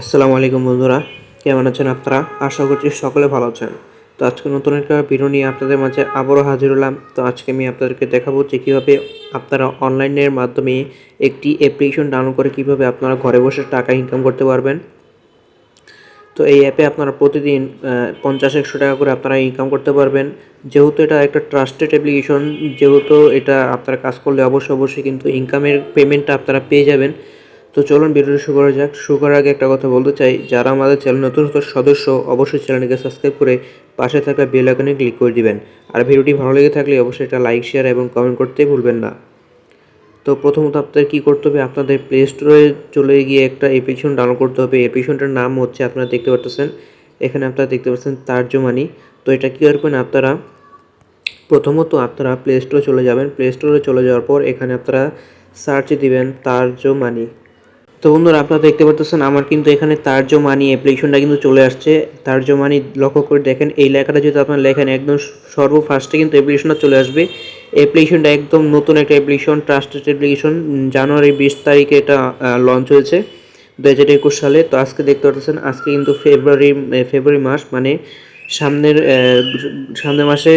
আসসালামু আলাইকুম বন্ধুরা, কেমন আছেন আপনারা? আশা করছি সকলে ভালো আছেন। তো আজকে নতুন একটা ভিডিও নিয়ে আপনাদের মাঝে আবারও হাজির হলাম। তো আজকে আমি আপনাদেরকে দেখাবো যে কীভাবে আপনারা অনলাইনের মাধ্যমে একটি অ্যাপ্লিকেশন ডাউনলোড করে কীভাবে আপনারা ঘরে বসে টাকা ইনকাম করতে পারবেন। তো এই অ্যাপে আপনারা প্রতিদিন 50-100 টাকা করে আপনারা ইনকাম করতে পারবেন। যেহেতু এটা একটা ট্রাস্টেড অ্যাপ্লিকেশন, যেহেতু এটা আপনারা কাজ করলে অবশ্যই কিন্তু ইনকামের পেমেন্টটা আপনারা পেয়ে যাবেন। তো চলুন ভিডিওটি শুরু করা যাক। শুরু করার আগে একটা কথা বলতে চাই, যারা আমাদের চ্যানেল নতুন সদস্য অবশ্যই চ্যানেলটিকে সাবস্ক্রাইব করে পাশে থাকা বেল আইকনে ক্লিক করে দিবেন। আর ভিডিওটি ভালো লেগে থাকলে অবশ্যই একটা লাইক, শেয়ার এবং কমেন্ট করতে ভুলবেন না। তো প্রথমত আপনাদের কী করতে হবে, আপনাদের প্লে স্টোরে চলে গিয়ে একটা অ্যাপ্লিকেশন ডাউনলোড করতে হবে। অ্যাপ্লিকেশনটার নাম হচ্ছে, আপনারা দেখতে পাচ্ছেন এখানে, আপনারা দেখতে পাচ্ছেন তার্জমানি। তো এটা কী করবেন, আপনারা প্রথমত আপনারা প্লে স্টোরে চলে যাবেন। প্লে স্টোরে চলে যাওয়ার পর এখানে আপনারা সার্চে দিবেন তার্জমানি। তো বন্ধুরা, আপনারা দেখতে পাচ্ছেন আমার কিন্তু এখানে তার্জমানি অ্যাপ্লিকেশনটা কিন্তু চলে আসছে। তার্জমানি লক্ষ্য করে দেখেন, এই লেখাটা যদি আপনারা লেখেন একদম সর্বফার্স্টে কিন্তু অ্যাপ্লিকেশনটা চলে আসবে। অ্যাপ্লিকেশনটা একদম নতুন একটা অ্যাপ্লিকেশন, ট্রাস্টেড অ্যাপ্লিকেশন। জানুয়ারি 20 তারিখে এটা লঞ্চ হয়েছে 2021 সালে। তো আজকে দেখতে পাচ্ছেন, আজকে কিন্তু ফেব্রুয়ারি মাস, মানে সামনের মাসে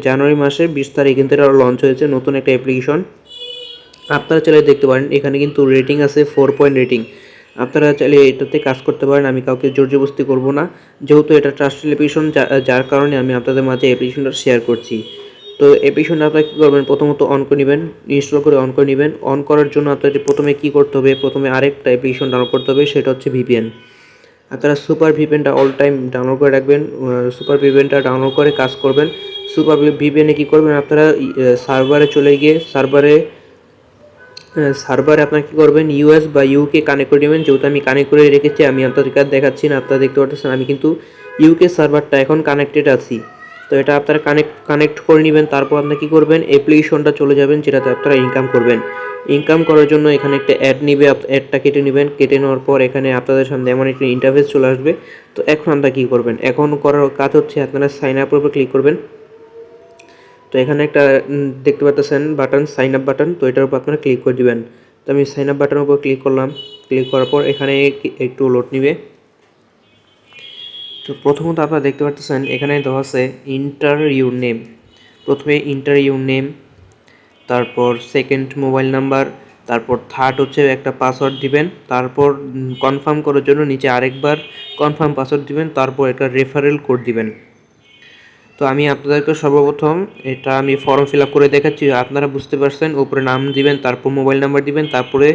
জানুয়ারি মাসের 20 তারিখ কিন্তু এটা লঞ্চ হয়েছে নতুন একটা অ্যাপ্লিকেশন। আপনারা চাইলে দেখতে পারেন, এখানে কিন্তু রেটিং আছে 4 পয়েন্ট রেটিং। আপনারা চাইলে এটাতে কাজ করতে পারেন, আমি কাউকে জোরজবস্তি করব না। যেহেতু এটা ট্রাস্টেড অ্যাপ্লিকেশন, যার কারণে আমি আপনাদের মাঝে অ্যাপ্লিকেশনটা শেয়ার করছি। তো অ্যাপ্লিকেশনটা আপনারা কী করবেন, প্রথমত অন করে নেবেন, ইনস্টল করে অন করে নেবেন। অন করার জন্য আপনাদের প্রথমে কী করতে হবে, প্রথমে আরেকটা অ্যাপ্লিকেশন ডাউনলোড করতে হবে, সেটা হচ্ছে ভিপিএন। আপনারা সুপার ভিপিএনটা অল টাইম ডাউনলোড করে রাখবেন। সুপার ভিপিএনটা ডাউনলোড করে কাজ করবেন। সুপার ভিপিএনে কী করবেন, আপনারা সার্ভারে চলে গিয়ে সার্ভারে আপনারা কী করবেন, ইউএস বা ইউকে কানেক্ট করে নেবেন। যেহেতু আমি কানেক্ট করে রেখেছি, আমি আপনাদেরকে দেখাচ্ছি না, আপনারা দেখতে পাচ্ছেন আমি কিন্তু ইউকে সার্ভারটা এখন কানেক্টেড আছি। তো এটা আপনারা কানেক্ট করে নেবেন। তারপর আপনারা কী করবেন, অ্যাপ্লিকেশনটা চলে যাবেন যেটাতে আপনারা ইনকাম করবেন। ইনকাম করার জন্য এখানে একটা অ্যাড নিবে, অ্যাডটা কেটে নেবেন। কেটে নেওয়ার পর এখানে আপনাদের সামনে এমন একটা ইন্টারফেস চলে আসবে। তো এখন আপনারা কী করবেন, এখন করার কাজ হচ্ছে আপনারা সাইন আপের উপর ক্লিক করবেন। তো এখানে একটা দেখতে পাচ্ছেন বাটন, সাইন আপ বাটন। তো এটার উপর আপনারা ক্লিক করে দিবেন। তো আমি সাইন আপ বাটনের উপর ক্লিক করলাম। ক্লিক করার পর এখানে একটু লোড নিবে। তো প্রথমত আপনারা দেখতে পাচ্ছেন এখানে দেওয়া আছে ইন্টার ইউর নেম। প্রথমে ইন্টার ইউর নেম, তারপর সেকেন্ড মোবাইল নাম্বার, তারপর থার্ড হচ্ছে একটা পাসওয়ার্ড দিবেন। তারপর কনফার্ম করার জন্য নিচে আরেকবার কনফার্ম পাসওয়ার্ড দিবেন। তারপর একটা রেফারেল কোড দিবেন। তো আমি আপনাদেরকে সর্বপ্রথম এটা আমি ফর্ম ফিল আপ করে দেখাচ্ছি, আপনারা বুঝতে পারছেন। উপরে নাম দিবেন, তারপর মোবাইল নাম্বার দিবেন, তারপরে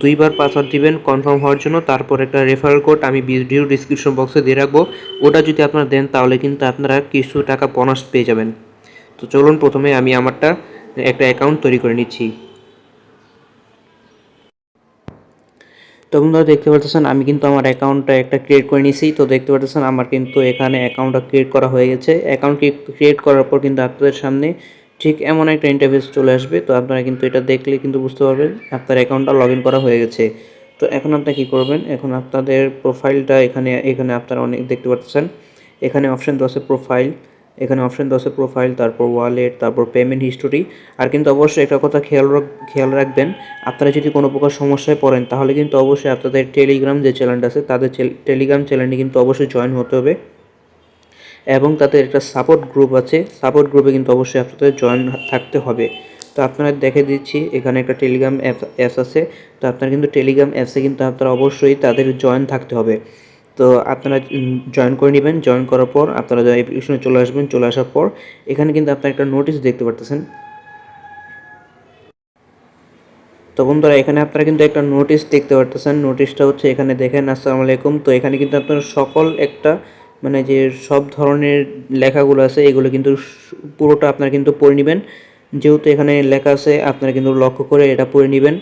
2বার পাসওয়ার্ড দিবেন কনফার্ম হওয়ার জন্য। তারপর একটা রেফারেল কোড আমি ভিডিও ডিসক্রিপশন বক্সে দিয়ে রাখবো। ওটা যদি আপনারা দেন তাহলে কিন্তু আপনারা কিছু টাকা বোনাস পেয়ে যাবেন। তো চলুন প্রথমে আমি আমারটা একটা অ্যাকাউন্ট তৈরি করে নিচ্ছি। তো বন্ধুরা দেখতে পাচ্ছেন আমি কিন্তু আমার অ্যাকাউন্টটা একটা ক্রিয়েট করে নিয়েছি। তো দেখতে পাচ্ছেন আমার কিন্তু এখানে অ্যাকাউন্টটা ক্রিয়েট করা হয়ে গেছে। অ্যাকাউন্ট ক্রিয়েট করার পর কিন্তু আপনাদের সামনে ঠিক এমন একটা ইন্টারফেস চলে আসবে। তো আপনারা কিন্তু এটা দেখলে কিন্তু বুঝতে পারবেন আপনার অ্যাকাউন্টটা লগ ইন করা হয়ে গেছে। তো এখন আপনারা কী করবেন, এখন আপনাদের প্রোফাইলটা এখানে আপনারা অনেক দেখতে পাচ্ছেন, এখানে অপশান দেওয়া আছে প্রোফাইল, এখানে অপশান দেওয়া আছে প্রোফাইল, তারপর ওয়ালেট, তারপর পেমেন্ট হিস্টোরি। আর কিন্তু অবশ্যই একটা কথা খেয়াল রাখবেন, আপনারা যদি কোনো প্রকার সমস্যায় পড়েন তাহলে কিন্তু অবশ্যই আপনাদের টেলিগ্রাম যে চ্যানেলটা আছে, তাদের টেলিগ্রাম চ্যানেলে কিন্তু অবশ্যই জয়েন হতে হবে। এবং তাদের একটা সাপোর্ট গ্রুপ আছে, সাপোর্ট গ্রুপে কিন্তু অবশ্যই আপনাদের জয়েন থাকতে হবে। তো আপনারা দেখে দিচ্ছি এখানে একটা টেলিগ্রাম অ্যাপস আছে। তো আপনারা কিন্তু টেলিগ্রাম অ্যাপসে কিন্তু আপনারা অবশ্যই তাদের জয়েন থাকতে হবে। তো আপনারা জয়েন করে নেবেন। জয়েন করার পর আপনারা অ্যাপ্লিকেশনে চলে আসবেন। চলে আসার পর এখানে কিন্তু আপনারা একটা নোটিশ দেখতে পারতেছেন। তো বন্ধুরা এখানে আপনারা কিন্তু একটা নোটিশ দেখতে পারতেছেন। নোটিশটা হচ্ছে এখানে দেখেন, আসসালামু আলাইকুম। তো এখানে কিন্তু আপনারা সকল একটা, মানে যে সব ধরনের লেখাগুলো আছে এগুলো কিন্তু পুরোটা আপনারা কিন্তু পড়ে নেবেন। যেহেতু এখানে লেখা আছে আপনারা কিন্তু লক্ষ্য করে এটা পড়ে নেবেন।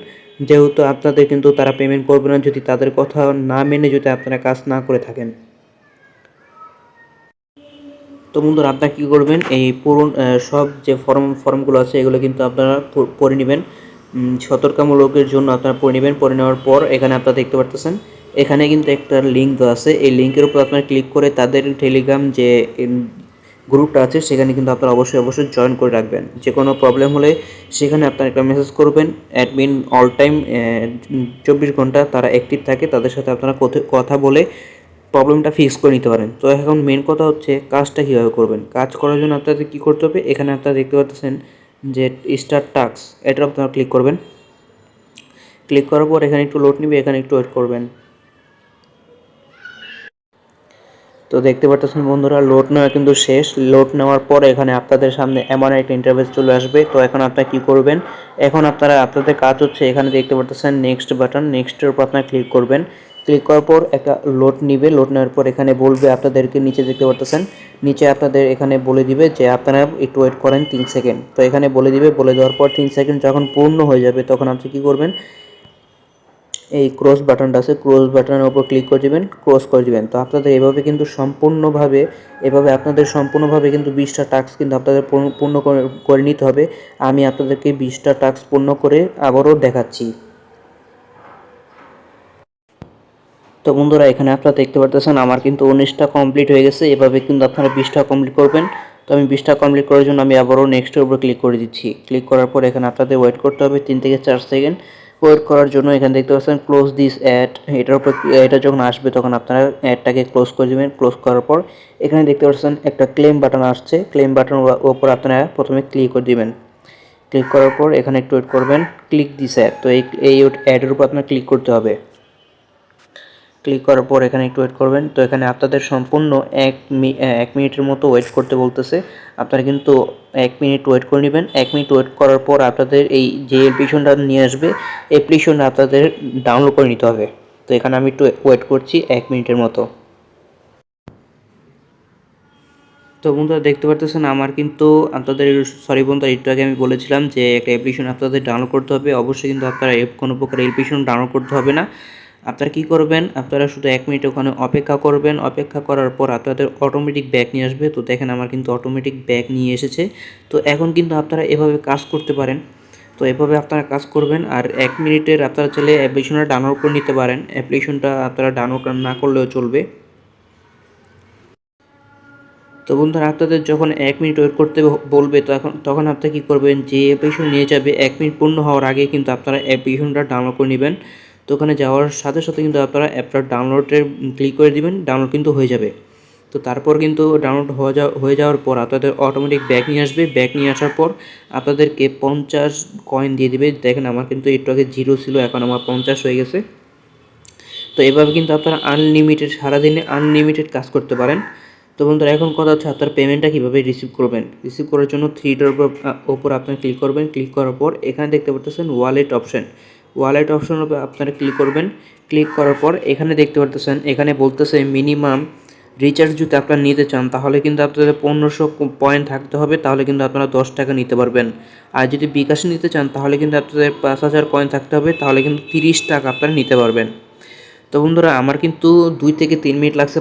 যেহেতু আপনাদের কিন্তু তারা পেমেন্ট করবে না যদি তাদের কথা না মেনে যদি আপনারা কাজ না করে থাকেন। তো বন্ধুরা আপনারা কী করবেন, এই পুরো সব যে ফর্মগুলো আছে এগুলো কিন্তু আপনারা পড়ে নেবেন। সতর্কতামূলকের জন্য আপনারা পড়ে নেবেন। পড়ে নেওয়ার পর এখানে আপনারা দেখতে পারতেছেন এখানে কিন্তু একটা লিঙ্ক দেওয়া আছে। এই লিঙ্কের উপর আপনারা ক্লিক করে তাদের টেলিগ্রাম গ্রুপটা আছে সেখানে কিন্তু আপনারা অবশ্যই জয়েন করে রাখবেন। যে কোনো প্রবলেম হলে সেখানে আপনারা একটা মেসেজ করবেন। অ্যাডমিন অল টাইম 24 ঘন্টা তারা অ্যাক্টিভ থাকে, তাদের সাথে আপনারা কথা বলে প্রবলেমটা ফিক্স করে নিতে পারেন। তো এখন মেন কথা হচ্ছে কাজটা কীভাবে করবেন। কাজ করার জন্য আপনাদের কী করতে হবে, এখানে আপনারা দেখতে পাচ্ছেন যে স্টার্ট টাস্ক, এটা আপনারা ক্লিক করবেন। ক্লিক করার পর এখানে একটু লোড নেবে, এখানে একটু ওয়েট করবেন। তো দেখতে পাচ্ছেন বন্ধুরা, লোড নেওয়া কিন্তু শেষ। লোড নেওয়ার পর এখানে আপনাদের সামনে এমন একটা ইন্টারফেস চলে আসবে। তো এখন আপনারা কী করবেন, এখন আপনাদের কাজ হচ্ছে এখানে দেখতে পাচ্ছেন নেক্সট বাটন, নেক্সটের উপর আপনারা ক্লিক করবেন। ক্লিক করার পর একটা লোড নিবে, লোড নেওয়ার পর এখানে বলবে আপনাদেরকে, নিচে দেখতে পাচ্ছেন নিচে আপনাদের এখানে বলে দিবে যে আপনারা একটু ওয়েট করেন 3 সেকেন্ড। তো এখানে বলে দিবে, বলে দেওয়ার পর 3 সেকেন্ড যখন পূর্ণ হয়ে যাবে তখন আপনি কী করবেন, এই ক্রস বাটনটা আছে, ক্রস বাটনের উপর ক্লিক করে দিবেন, ক্রস করে দিবেন। তো আপনাদের এভাবে কিন্তু সম্পূর্ণভাবে কিন্তু 20টা টাস্ক কিন্তু আপনাদের পূর্ণ করে নিতে হবে। আমি আপনাদেরকে 20টা টাস্ক পূর্ণ করে আবারও দেখাচ্ছি। তো বন্ধুরা, এখানে আপনারা দেখতে পারতেছেন আমার কিন্তু 19টা কমপ্লিট হয়ে গেছে। এভাবে কিন্তু আপনারা 20টা কমপ্লিট করবেন। তো আমি 20টা কমপ্লিট করার জন্য আমি আবারও নেক্সটের উপর ক্লিক করে দিচ্ছি। ক্লিক করার পর এখানে আপনাদের ওয়েট করতে হবে 3 থেকে 4 সেকেন্ড। ওয়েট করার জন্য এখানে দেখতে পাচ্ছেন ক্লোজ দিস অ্যাড, এটার উপর এটা যখন আসবে তখন আপনারা অ্যাডটাকে ক্লোজ করে দেবেন। ক্লোজ করার পর এখানে দেখতে পাচ্ছেন একটা ক্লেম বাটন আসছে, ক্লেম বাটনের উপর আপনারা প্রথমে ক্লিক করে দিবেন। ক্লিক করার পর এখানে একটু ওয়েট করবেন, ক্লিক দিস অ্যাড। তো এই অ্যাডের উপর আপনার ক্লিক করতে হবে। ক্লিক করার পর এখানে একটু ওয়েট করবেন। তো এখানে আপনাদের সম্পূর্ণ 1 মিনিটের মতো ওয়েট করতে বলতেছে। আপনারা কিন্তু 1 মিনিট ওয়েট করে নেবেন। 1 মিনিট ওয়েট করার পর আপনাদের এই যে অ্যাপ্লিকেশনটা নিয়ে আসবে, অ্যাপ্লিকেশনটা আপনাদের ডাউনলোড করে নিতে হবে। তো এখানে আমি একটু ওয়েট করছি 1 মিনিটের মতো। তো বন্ধুরা দেখতে পারতেছেন আমার কিন্তু আপনাদের, সরি বন্ধুরা, একটু আগে আমি বলেছিলাম যে একটা অ্যাপ্লিকেশন আপনাদের ডাউনলোড করতে হবে। অবশ্যই কিন্তু আপনারা কোনো প্রকার অ্যাপ্লিকেশন ডাউনলোড করতে হবে না। আপনারা কী করবেন, আপনারা শুধু 1 মিনিট ওখানে অপেক্ষা করবেন। অপেক্ষা করার পর আপনাদের অটোমেটিক ব্যাক নিয়ে আসবে। তো দেখেন আমার কিন্তু অটোমেটিক ব্যাক নিয়ে এসেছে। তো এখন কিন্তু আপনারা এভাবে কাজ করতে পারেন। তো এভাবে আপনারা কাজ করবেন। আর 1 মিনিটের আপনারা চাইলে অ্যাপ্লিকেশনটা ডাউনলোড করে নিতে পারেন। অ্যাপ্লিকেশনটা আপনারা ডাউনলোড না করলেও চলবে। তো বন্ধুরা, আপনাদের যখন 1 মিনিট ওয়েট করতে বলবে তখন আপনারা কী করবেন, যে অ্যাপ্লিকেশন নিয়ে যাবে 1 মিনিট পূর্ণ হওয়ার আগে কিন্তু আপনারা অ্যাপ্লিকেশনটা ডাউনলোড করে নেবেন। তো ওখানে যাওয়ার সাথে সাথে কিন্তু আপনারা অ্যাপটা ডাউনলোডের ক্লিক করে দিবেন, ডাউনলোড কিন্তু হয়ে যাবে। তো তারপর কিন্তু ডাউনলোড হয়ে যাওয়ার পর আপনাদের অটোমেটিক ব্যাক নিয়ে আসবে। ব্যাক নিয়ে আসার পর আপনাদেরকে 50 কয়েন দিয়ে দিবে। দেখেন আমার কিন্তু একটু আগে 0 ছিল, এখন আমার 50 হয়ে গেছে। তো এভাবে কিন্তু আপনারা সারাদিনে আনলিমিটেড কাজ করতে পারেন। তো বন্ধুরা, এখন কথা হচ্ছে আপনার পেমেন্টটা কীভাবে রিসিভ করবেন। রিসিভ করার জন্য থ্রিটার উপর আপনারা ক্লিক করবেন। ক্লিক করার পর এখানে দেখতে পাচ্ছেন ওয়ালেট অপশন, ওয়ালেট অপশনের উপর আপনারা ক্লিক করবেন। ক্লিক করার পর এখানে দেখতে পাচ্ছেন, এখানে বলতেছে মিনিমাম রিচার্জ যদি আপনারা নিতে চান তাহলে কিন্তু আপনাদের 1500 পয়েন্ট থাকতে হবে, তাহলে কিন্তু আপনারা 10 টাকা নিতে পারবেন। আর যদি বিকাশে নিতে চান তাহলে কিন্তু আপনাদের 5000 কয়েন থাকতে হবে, তাহলে কিন্তু 30 টাকা আপনারা নিতে পারবেন। তো বন্ধুরা, আমার কিন্তু 2 থেকে 3 মিনিট লাগছে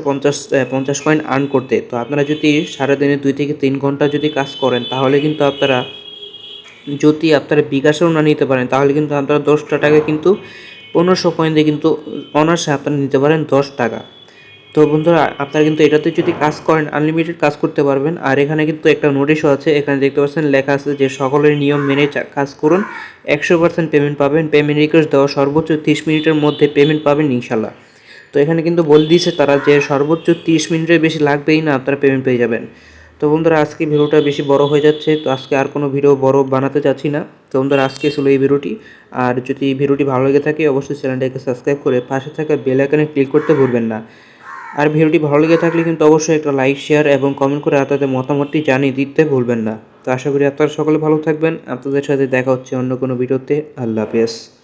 50 কয়েন আর্ন করতে। তো আপনারা যদি সারাদিনে 2 থেকে 3 ঘন্টা যদি কাজ করেন তাহলে কিন্তু আপনারা বিকাশেও না নিতে পারেন, তাহলে কিন্তু আপনারা 10 টাকা কিন্তু 1500 কয়েন দিয়ে কিন্তু অনার্সে আপনারা নিতে পারেন 10 টাকা। তো বন্ধুরা, আপনারা কিন্তু এটাতে যদি কাজ করেন আনলিমিটেড কাজ করতে পারবেন। আর এখানে কিন্তু একটা নোটিশও আছে, এখানে দেখতে পাচ্ছেন লেখা আছে যে সকলের নিয়ম মেনে কাজ করুন, 100% পেমেন্ট পাবেন। পেমেন্ট রিকোয়েস্ট দেওয়া সর্বোচ্চ 30 মিনিটের মধ্যে পেমেন্ট পাবেন ইনশাল্লাহ। তো এখানে কিন্তু বলে দিয়েছে তারা যে সর্বোচ্চ 30 মিনিটের বেশি লাগবেই না, আপনারা পেমেন্ট পেয়ে যাবেন। তো বন্ধুরা, আজকে ভিডিওটা বেশি বড় হয়ে যাচ্ছে, তো আজকে আর কোনো ভিডিও বড় বানাতে চাচ্ছি না। তো বন্ধুরা, আজকে ছিল এই ভিডিওটি। আর যদি ভিডিওটি ভালো লেগে থাকে অবশ্যই চ্যানেলটাকে সাবস্ক্রাইব করে পাশে থাকা বেল আইকনে ক্লিক করতে ভুলবেন না। আর ভিডিওটি ভালো লেগে থাকলে কিন্তু অবশ্যই একটা লাইক, শেয়ার এবং কমেন্ট করে আপনাদের মতামতটি জানিয়ে দিতে ভুলবেন না। তো আশা করি আপনারা সকলে ভালো থাকবেন। আপনাদের সাথে দেখা হচ্ছে অন্য কোনো ভিডিওতে। আল্লাহ হাফেজ।